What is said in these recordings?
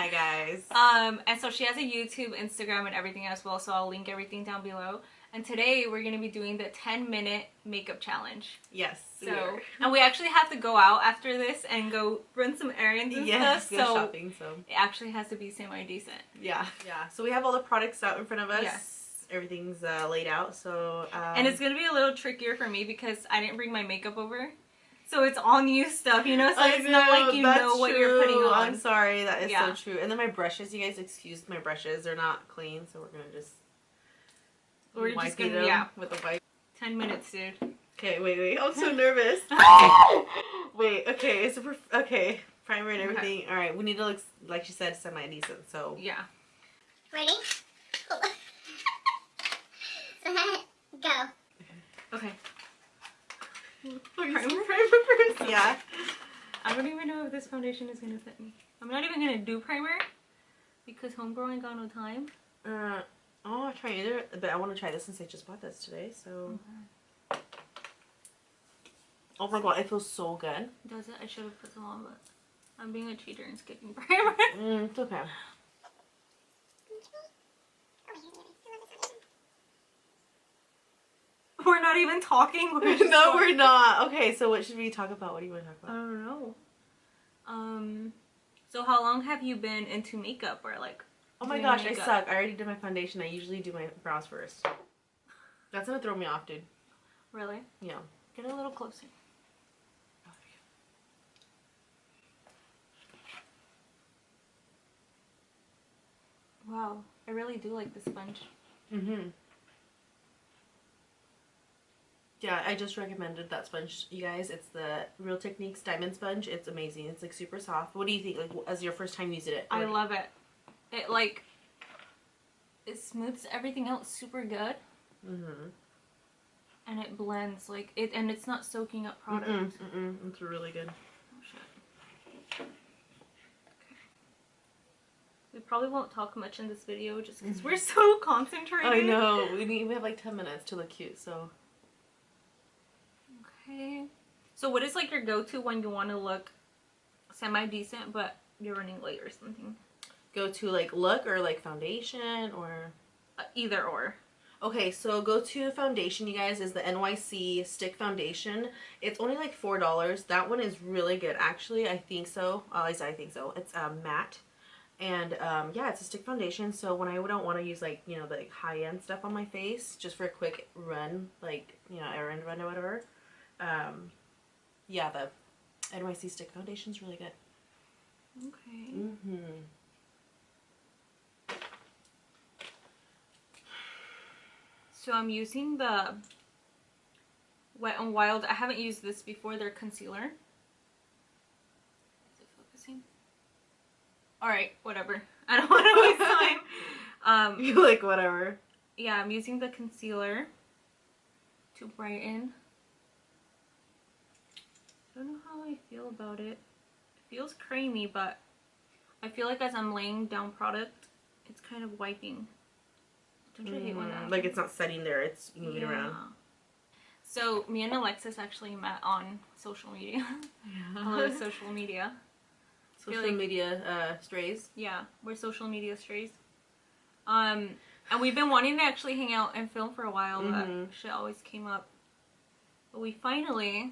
Hi guys. And so she has a YouTube, Instagram, and everything as well, so I'll link everything down below. And today we're going to be doing the 10-minute makeup challenge. Yes. So, and we actually have to go out after this and go run some errands and stuff. Go So shopping, so it actually has to be semi-decent. Yeah. So we have all the products out in front of us. Yes. Everything's laid out, so... and it's going to be a little trickier for me because I didn't bring my makeup over. So it's all new stuff, you know? So it's not like you know what you're putting on. I'm sorry, that is so true. And then my brushes, you guys excuse my brushes. They're not clean, so we're going to just... We're just gonna, with a wipe. 10 minutes, dude. Okay, wait. I'm so nervous. Wait, okay, okay, primer and everything. Okay. All right, we need to look, like she said, semi-decent, so. Yeah. Ready? Go. Okay. Primer first? Yeah. I don't even know if this foundation is gonna fit me. I'm not even gonna do primer because homegirl ain't got no time. I'll try either, but I want to try this since I just bought this today, so. Okay. Oh my god, it feels so good. Does it? I should have put some on, but I'm being a cheater and skipping primer. It's okay. We're not even talking. No, we're not. Okay, so what should we talk about? What do you want to talk about? I don't know. So how long have you been into makeup, or like? Oh my gosh, I suck. I already did my foundation. I usually do my brows first. That's gonna throw me off, dude. Really? Yeah. Get a little closer. Wow, I really do like the sponge. Yeah, I just recommended that sponge, you guys. It's the Real Techniques Diamond Sponge. It's amazing. It's like super soft. What do you think, like, as your first time using it? I love it. It smooths everything out super good. And it blends like it, and it's not soaking up product. It's really good. Oh shit. Okay. We probably won't talk much in this video just because we're so concentrated. I know. We have like 10 minutes to look cute, so. Okay. So what is like your go-to when you want to look semi-decent but you're running late or something? Go-to like look or like foundation or? Either or. Okay, so go-to foundation, you guys, is the NYC Stick Foundation. It's only like $4. That one is really good, actually. I think so. At least I think so. It's matte. And yeah, it's a stick foundation. So when I don't want to use like, you know, the high-end stuff on my face, just for a quick run, like, you know, errand run or whatever. Yeah, the NYC Stick Foundation is really good. Okay. So I'm using the Wet n Wild. I haven't used this before. Their concealer. Is it focusing? Alright, whatever. I don't want to waste time. You like whatever. Yeah, I'm using the concealer to brighten. I don't know how I feel about it. It feels creamy, but I feel like as I'm laying down product, it's kind of wiping. Don't you hate when that happens? Like it's not setting there, it's moving around. So me and Alexis actually met on social media. Hello, social media. Social media strays. Yeah, we're social media strays. And we've been wanting to actually hang out and film for a while, but shit always came up. But we finally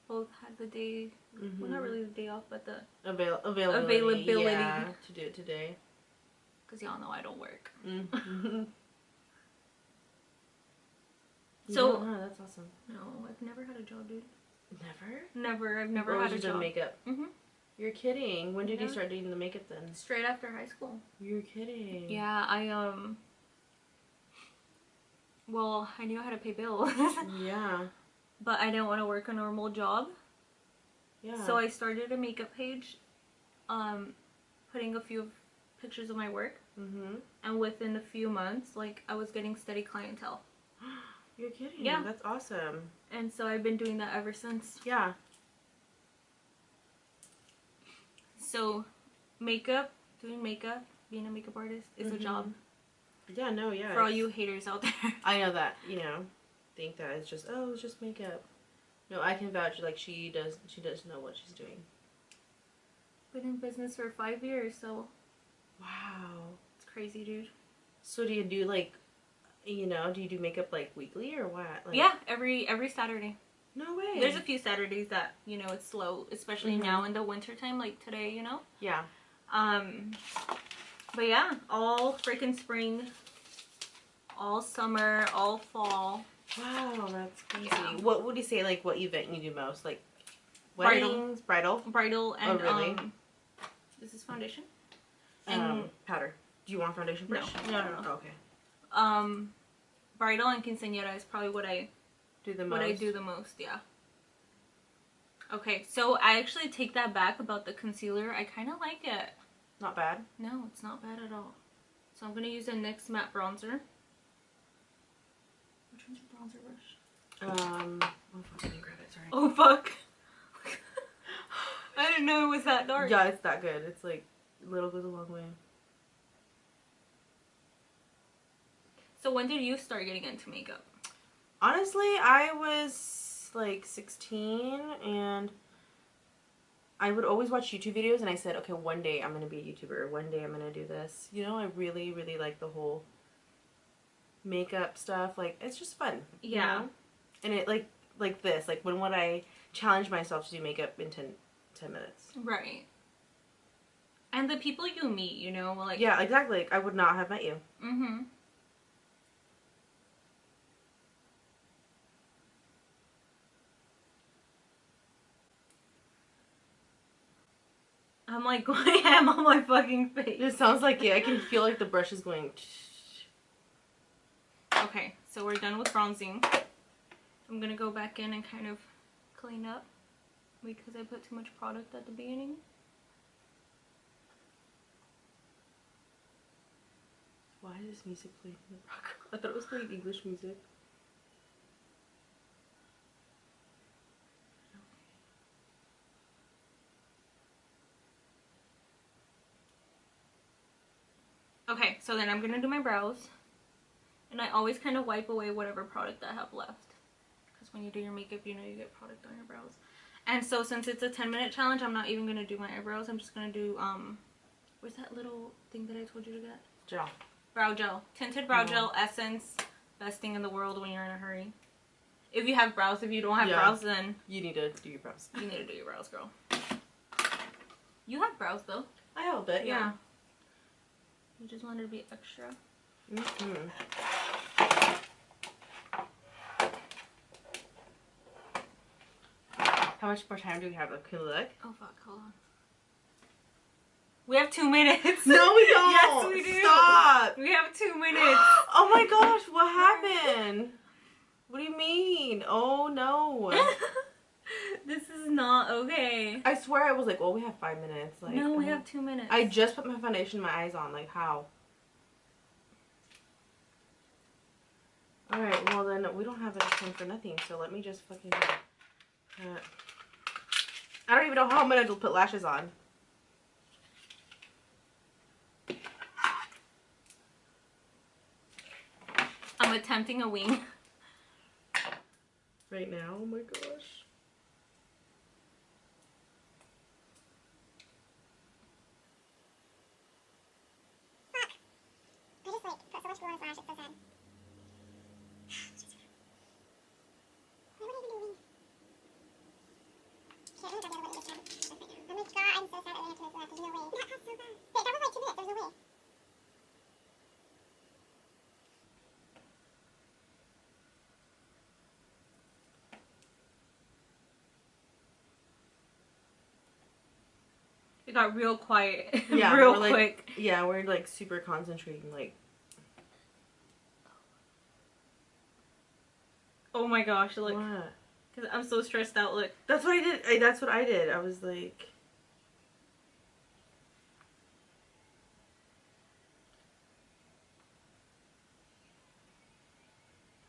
both had the day, well, not really the day off, but the availability yeah, to do it today. Because y'all know I don't work. So, that's awesome. No, I've never had a job, dude. Never? Never. I've never had a job. Makeup. You're kidding. When did you start doing the makeup then? Straight after high school. You're kidding. Yeah, well, I knew how to pay bills. Yeah. But I didn't want to work a normal job. Yeah. So I started a makeup page, putting a few pictures of my work. And within a few months, like, I was getting steady clientele. You're kidding. Yeah. That's awesome. And so I've been doing that ever since. Yeah. So makeup, doing makeup, being a makeup artist is a job. Yeah, no, yeah. For all you haters out there. I know that, you know, think that it's just, oh, it's just makeup. No, I can vouch, like, she does know what she's doing. been in business for 5 years, so Wow. it's crazy, dude. So do you do like, you know, do you do makeup like weekly or what? Like, Yeah, every Saturday. no way. There's a few Saturdays that, you know, it's slow, especially now in the winter time, like today, you know? Yeah. But yeah, all freaking spring, all summer, all fall. Wow, that's crazy. Yeah. What would you say, like, what event you do most? Like, Bridal. weddings? Bridal? Bridal and, Oh, really? This is foundation? And, powder. Do you want foundation no, brush? no. Oh, okay. Bridal and quinceañera is probably what I Do the most? What I do the most, yeah. Okay, so I actually take that back about the concealer. I kind of like it. Not bad? No, it's not bad at all. So I'm going to use a NYX matte bronzer. Which one's your bronzer brush? Oh, fuck, I didn't grab it, sorry. Oh, fuck. I didn't know it was that dark. Yeah, it's that good. It's like, little goes a long way. So when did you start getting into makeup? Honestly, I was like 16 and I would always watch YouTube videos and I said, okay, one day I'm going to be a YouTuber. One day I'm going to do this. You know, I really, really like the whole makeup stuff. Like, it's just fun. Yeah. You know? And it like this, like when would I challenge myself to do makeup in 10 minutes? Right. And the people you meet, you know, like... Yeah, exactly. Like, I would not have met you. Mm-hmm. I'm like going ham on my fucking face. It sounds like it. I can feel like the brush is going... Okay, so we're done with bronzing. I'm gonna go back in and kind of clean up because I put too much product at the beginning. Why is this music playing in the background? I thought it was playing English music. Okay, so then I'm gonna do my brows. And I always kind of wipe away whatever product I have left. Because when you do your makeup, you know you get product on your brows. And so since it's a 10-minute challenge, I'm not even gonna do my eyebrows. I'm just gonna do, where's that little thing that I told you to get? Gel. Brow gel. Tinted brow gel, Essence. Best thing in the world when you're in a hurry. If you have brows, if you don't have brows, then... You need to do your brows. You need to do your brows, girl. You have brows, though. I have a bit, yeah. You just wanted to be extra. Mm-hmm. How much more time do we have? Can we look? Oh, fuck. Hold on. We have 2 minutes. No, we don't. Yes, we do. Stop. We have 2 minutes. Oh my gosh, what happened? What do you mean? Oh no. This is not okay. I swear I was like, well, we have 5 minutes. Like, No, we have 2 minutes. I just put my foundation and my eyes on. Like, how? Alright, well then, we don't have enough time for nothing, so let me just fucking... I don't even know how I'm gonna put lashes on. I'm attempting a wing. Right now? Oh my gosh. I just like put so much glue on his lash, it's so sad. Why would I even do a wing? Can't really grab the other one this time. Oh my god, I'm so sad I didn't have to make that. There's no way. That passed so fast. Wait, that was like 2 minutes, there's no way. It got real quiet. Yeah, real we're, like, quick. Yeah, we're like super concentrating, like... Oh my gosh, look. What? Because I'm so stressed out, look. That's what I did. That's what I did. I was like...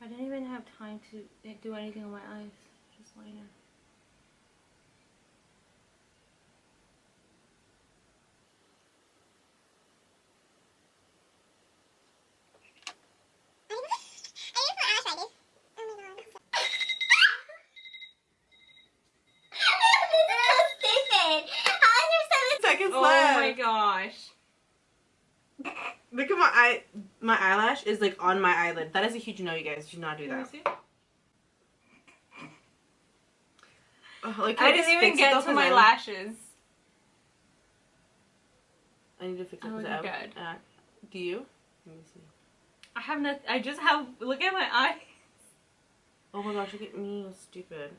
I didn't even have time to do anything on my eyes. Just liner. seconds Oh left. my gosh. Look at my eyelash is like on my eyelid. That is a huge no, you guys. Do not do Let me that. see. Like, I didn't even get to my lashes. I need to fix it. Oh, because you're good. Do you? Let me see. I have not. I just have. Look at my eye. Oh my gosh, look at me. Stupid.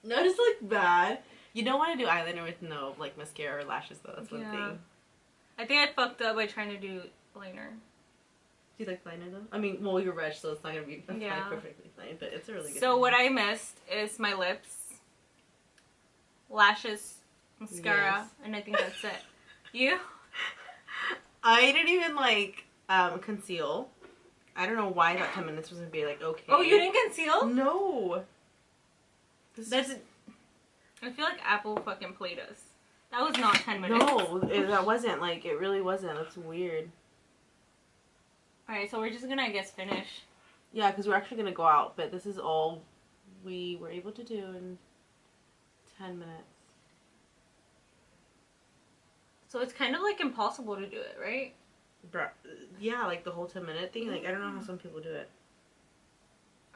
No, just look bad. You don't want to do eyeliner with no like mascara or lashes though. That's one thing. I think I fucked up by trying to do liner. Do you like liner though? I mean, well, you're rich, so it's not gonna be Yeah. perfectly fine, but it's a really good. So one. what I missed is my lips, lashes, mascara, Yes. and I think that's it. You? I didn't even like conceal. I don't know why that 10 minutes was gonna be like okay. Oh, you didn't conceal? No. That's. I feel like Apple fucking played us. That was not 10 minutes. No, that wasn't like it really wasn't. That's weird. Alright, so we're just gonna, I guess, finish. Yeah, because we're actually gonna go out, but this is all we were able to do in 10 minutes. So it's kind of like impossible to do it, right? Yeah, like the whole 10-minute thing. Like I don't know how some people do it.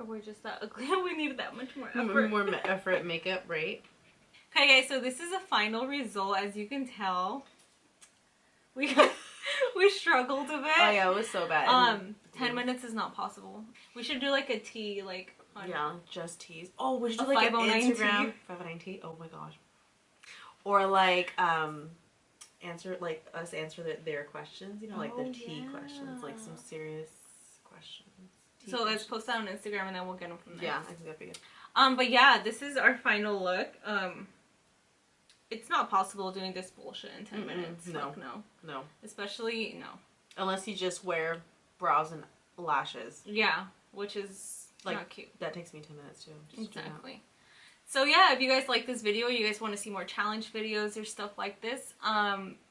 Or we're just that ugly. We needed that much more effort. More effort, makeup, right? Okay, guys, so this is a final result. As you can tell, we struggled a bit. Oh yeah, it was so bad. 10 minutes is not possible. We should do like a tea, like on yeah, just teas. Oh, we should do a like an 509 Instagram tea. 509 tea. Oh my gosh. Or like answer their questions. You know, like the tea questions, like some serious questions. So let's post that on Instagram and then we'll get them from there. Yeah, I think that'd be good. But yeah, this is our final look. It's not possible doing this bullshit in 10 minutes. No. Fuck no. No. Especially, no. Unless you just wear brows and lashes. Yeah, which is Like, not cute. That takes me 10 minutes too. Just Exactly. So yeah, if you guys like this video, you guys want to see more challenge videos or stuff like this,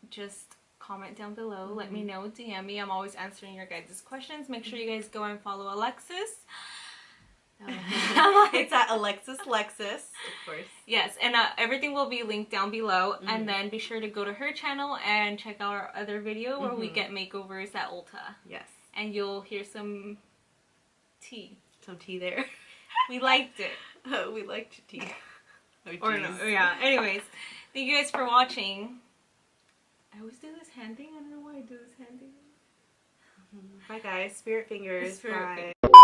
just comment down below. Let me know. DM me. I'm always answering your guys' questions. Make sure you guys go and follow Alexis. It's at Alexis, of course. Yes, and everything will be linked down below. And then be sure to go to her channel and check out our other video where we get makeovers at Ulta. Yes. And you'll hear some tea. Some tea there. We liked it. We liked tea. Oh, Or no, yeah. Anyways, thank you guys for watching. I always do this hand thing. I don't know why I do this hand thing. Bye guys. Spirit fingers. Spirit Bye. fingers.